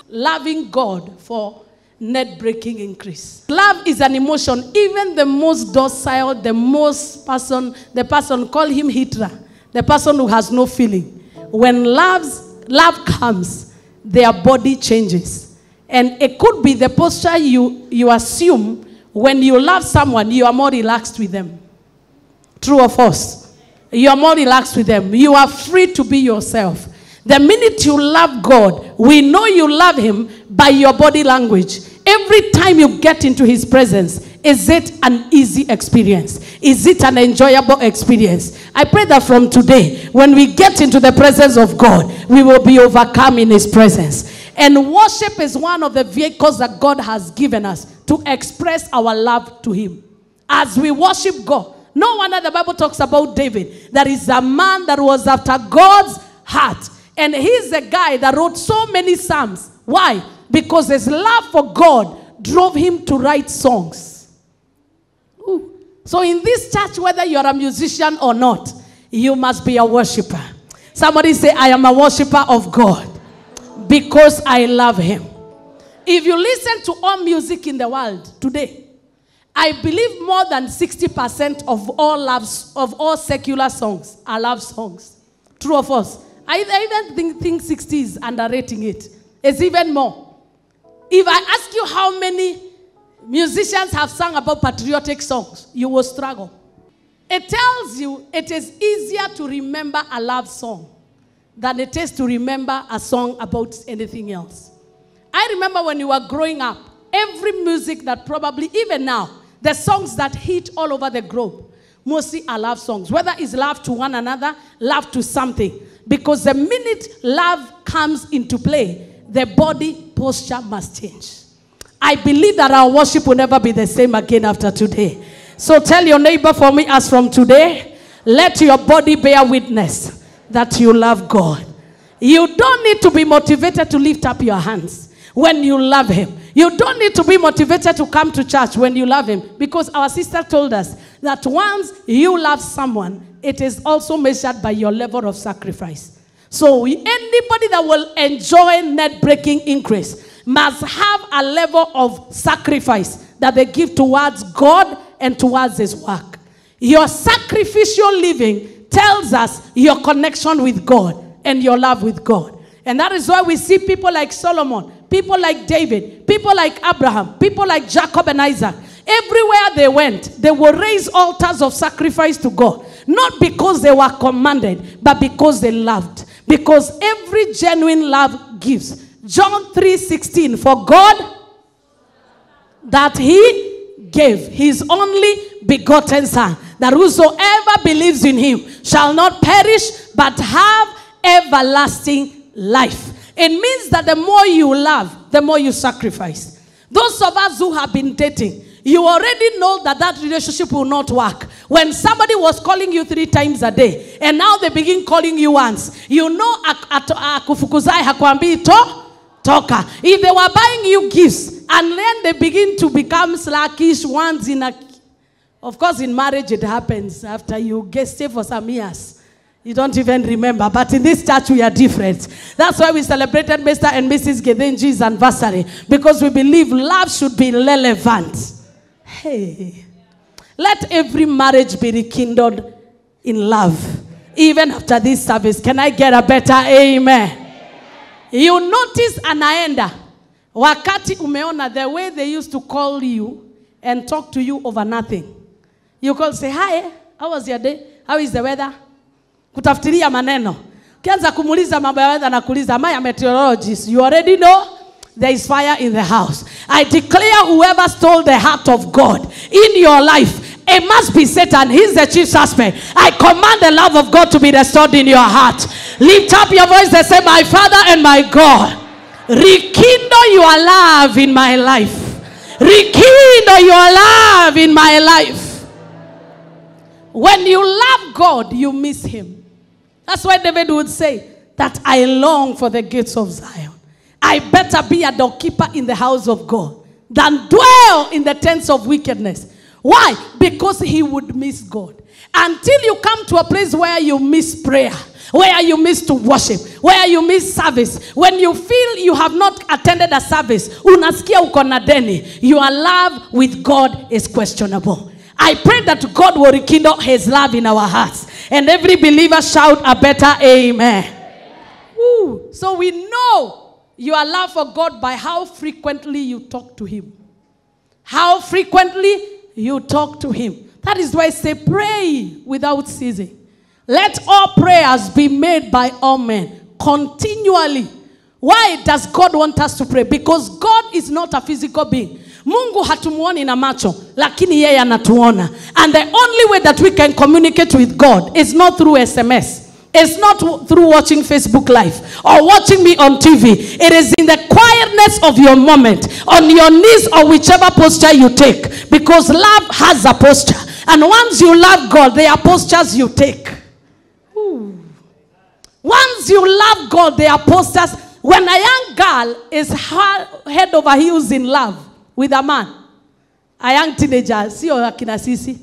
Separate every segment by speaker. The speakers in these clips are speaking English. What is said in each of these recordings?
Speaker 1: loving God for net-breaking increase. Love is an emotion. Even the most docile, the person, call him Hitler, the person who has no feeling. When love comes, their body changes. And it could be the posture you assume when you love someone, you are more relaxed with them. True or false? You are more relaxed with them. You are free to be yourself. The minute you love God, we know you love him by your body language. Every time you get into his presence, is it an easy experience? Is it an enjoyable experience? I pray that from today, when we get into the presence of God, we will be overcome in his presence. And worship is one of the vehicles that God has given us to express our love to him. As we worship God, no wonder the Bible talks about David, that is a man that was after God's heart. And he's a guy that wrote so many psalms. Why? Because his love for God drove him to write songs. Ooh. So in this church, whether you're a musician or not, you must be a worshiper. Somebody say, I am a worshiper of God because I love him. If you listen to all music in the world today, I believe more than 60% of all secular songs are love songs. True or false? I even think 60 is underrating it. It's even more. If I ask you how many musicians have sung about patriotic songs, you will struggle. It tells you it is easier to remember a love song than it is to remember a song about anything else. I remember when you were growing up, every music that probably, even now, the songs that hit all over the globe, mostly are love songs. Whether it's love to one another, love to something. Because the minute love comes into play, the body posture must change. I believe that our worship will never be the same again after today. So tell your neighbor for me, as from today, let your body bear witness that you love God. You don't need to be motivated to lift up your hands when you love him. You don't need to be motivated to come to church when you love him. Because our sister told us that once you love someone, it is also measured by your level of sacrifice. So anybody that will enjoy net-breaking increase must have a level of sacrifice that they give towards God and towards his work. Your sacrificial living tells us your connection with God and your love with God. And that is why we see people like Solomon, people like David, people like Abraham, people like Jacob and Isaac. Everywhere they went, they will raise altars of sacrifice to God. Not because they were commanded, but because they loved. Because every genuine love gives. John 3:16, for God that he gave his only begotten son, that whosoever believes in him shall not perish, but have everlasting life. It means that the more you love, the more you sacrifice. Those of us who have been dating, you already know that that relationship will not work. When somebody was calling you 3 times a day, and now they begin calling you once, you know akufukuzai hakwambi toka. If they were buying you gifts, and then they begin to become slackish ones of course in marriage it happens after you stay for some years. You don't even remember. But in this church we are different. That's why we celebrated Mr. and Mrs. Gedenji's anniversary. Because we believe love should be relevant. Hey, let every marriage be rekindled in love. Even after this service. Can I get a better amen? You notice anaenda. Wakati umeona the way they used to call you and talk to you over nothing. You call, say, hi, how was your day? How is the weather? Kutaftiria maneno. Kianza kumuliza mambo ya weather na kuuliza, am I a meteorologist? You already know there is fire in the house. I declare whoever stole the heart of God in your life, it must be Satan. He's the chief suspect. I command the love of God to be restored in your heart. Lift up your voice and say, my Father and my God, rekindle your love in my life. Rekindle your love in my life. When you love God, you miss him. That's why David would say that I long for the gates of Zion. I better be a doorkeeper in the house of God than dwell in the tents of wickedness. Why? Because he would miss God. Until you come to a place where you miss prayer, where you miss to worship, where you miss service, when you feel you have not attended a service, unasikia uko na deni, your love with God is questionable. I pray that God will rekindle his love in our hearts. And every believer shout a better amen. Woo. So we know your love for God by how frequently you talk to him. How frequently you talk to him. That is why I say pray without ceasing. Let all prayers be made by all men continually. Why does God want us to pray? Because God is not a physical being. Mungu hatumuoni na macho, lakini yeye anatuona. And the only way that we can communicate with God is not through SMS. It's not through watching Facebook Live or watching me on TV. It is in the quietness of your moment, on your knees or whichever posture you take. Because love has a posture. And once you love God, there are postures you take. Ooh. Once you love God, there are postures. When a young girl is head over heels in love with a man, a young teenager, see or akina sisi,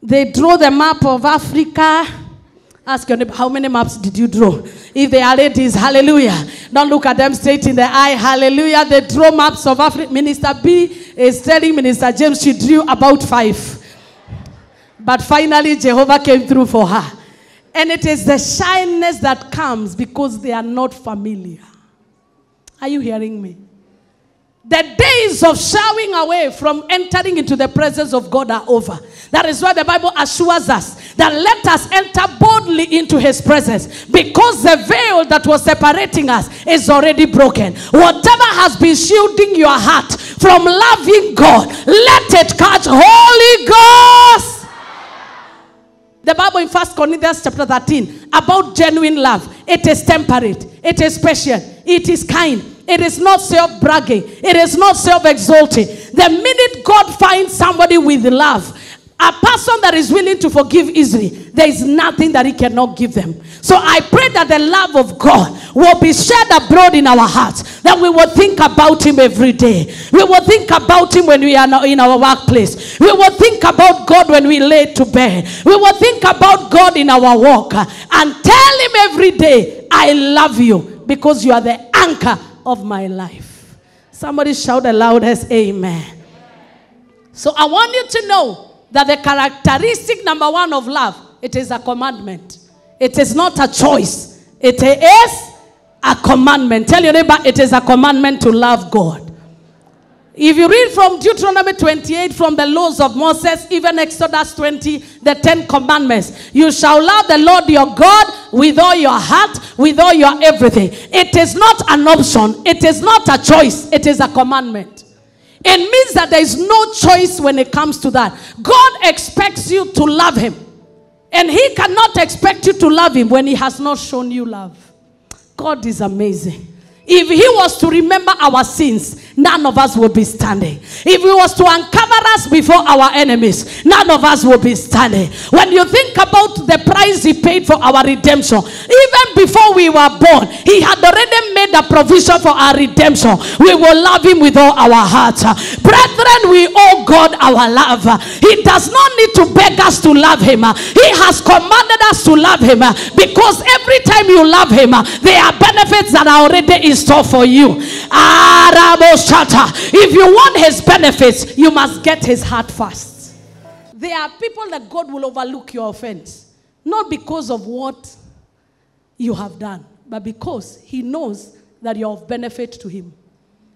Speaker 1: they draw the map of Africa. Ask your neighbor, how many maps did you draw? If they are ladies, hallelujah. Don't look at them straight in the eye, hallelujah. They draw maps of Africa. Minister B is telling Minister James she drew about 5. But finally, Jehovah came through for her. And it is the shyness that comes because they are not familiar. Are you hearing me? The days of shying away from entering into the presence of God are over. That is why the Bible assures us that let us enter boldly into his presence, because the veil that was separating us is already broken. Whatever has been shielding your heart from loving God, let it catch Holy Ghost. The Bible in 1 Corinthians chapter 13 about genuine love. It is temperate. It is patient. It is kind. It is not self-bragging. It is not self-exalting. The minute God finds somebody with love, a person that is willing to forgive easily, there is nothing that he cannot give them. So I pray that the love of God will be shed abroad in our hearts, that we will think about him every day. We will think about him when we are in our workplace. We will think about God when we lay to bed. We will think about God in our walk and tell him every day, I love you because you are the anchor of my life. Somebody shout the loudest amen. So I want you to know that the characteristic number 1 of love, it is a commandment. It is not a choice. It is a commandment. Tell your neighbor, it is a commandment to love God. If you read from Deuteronomy 28, from the laws of Moses, even Exodus 20, the 10 commandments, you shall love the Lord your God with all your heart, with all your everything. It is not an option. It is not a choice. It is a commandment. It means that there is no choice when it comes to that. God expects you to love him. And he cannot expect you to love him when he has not shown you love. God is amazing. If he was to remember our sins, none of us would be standing. If he was to uncover us before our enemies, none of us would be standing. When you think about the price he paid for our redemption, even before we were born, he had already made a provision for our redemption. We will love him with all our hearts. Brethren, we owe God our love. He does not need to beg us to love him. He has commanded us to love him, because every time you love him, there are benefits that are already in store for you. If you want his benefits, you must get his heart first. There are people that God will overlook your offense, not because of what you have done, but because he knows that you're of benefit to him.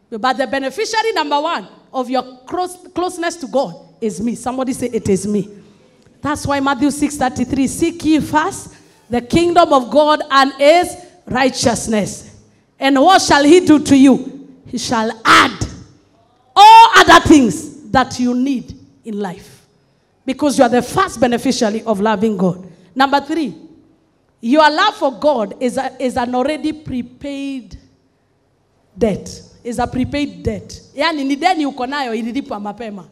Speaker 1: But the beneficiary number 1 of your closeness to God is me. Somebody say, it is me. That's why Matthew 6:33, seek ye first the kingdom of God and his righteousness. And what shall he do to you? He shall add all other things that you need in life. Because you are the first beneficiary of loving God. Number 3, your love for God is an already prepaid debt. Is a prepaid debt. Yani ni deni uko nayo ililipwa mapema.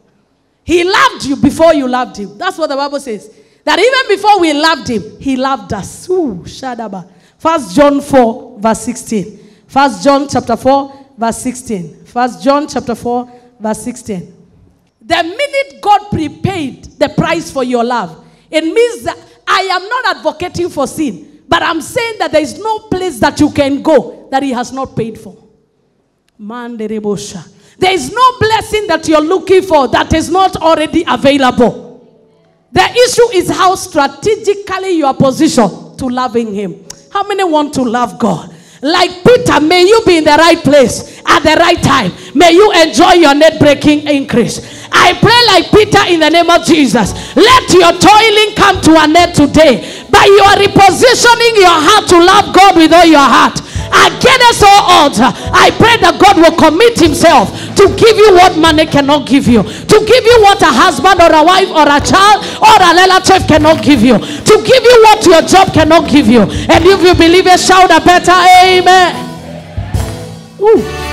Speaker 1: He loved you before you loved him. That's what the Bible says. That even before we loved him, he loved us. Ooh, shadaba. 1 John 4 verse 16. 1 John chapter 4 verse 16. 1 John chapter 4 verse 16. The minute God prepaid the price for your love, it means that I am not advocating for sin, But I'm saying that there is no place that you can go that he has not paid for. There is no blessing that you're looking for that is not already available. The issue is how strategically you are positioned to loving him. How many want to love God? Like Peter, may you be in the right place at the right time. May you enjoy your net-breaking increase. I pray like Peter in the name of Jesus. Let your toiling come to an end today. By you are repositioning your heart to love God with all your heart. Against all odds, I pray that God will commit himself to give you what money cannot give you. To give you what a husband or a wife or a child or a relative cannot give you. To give you what your job cannot give you. And if you believe it, shout a better amen. Ooh.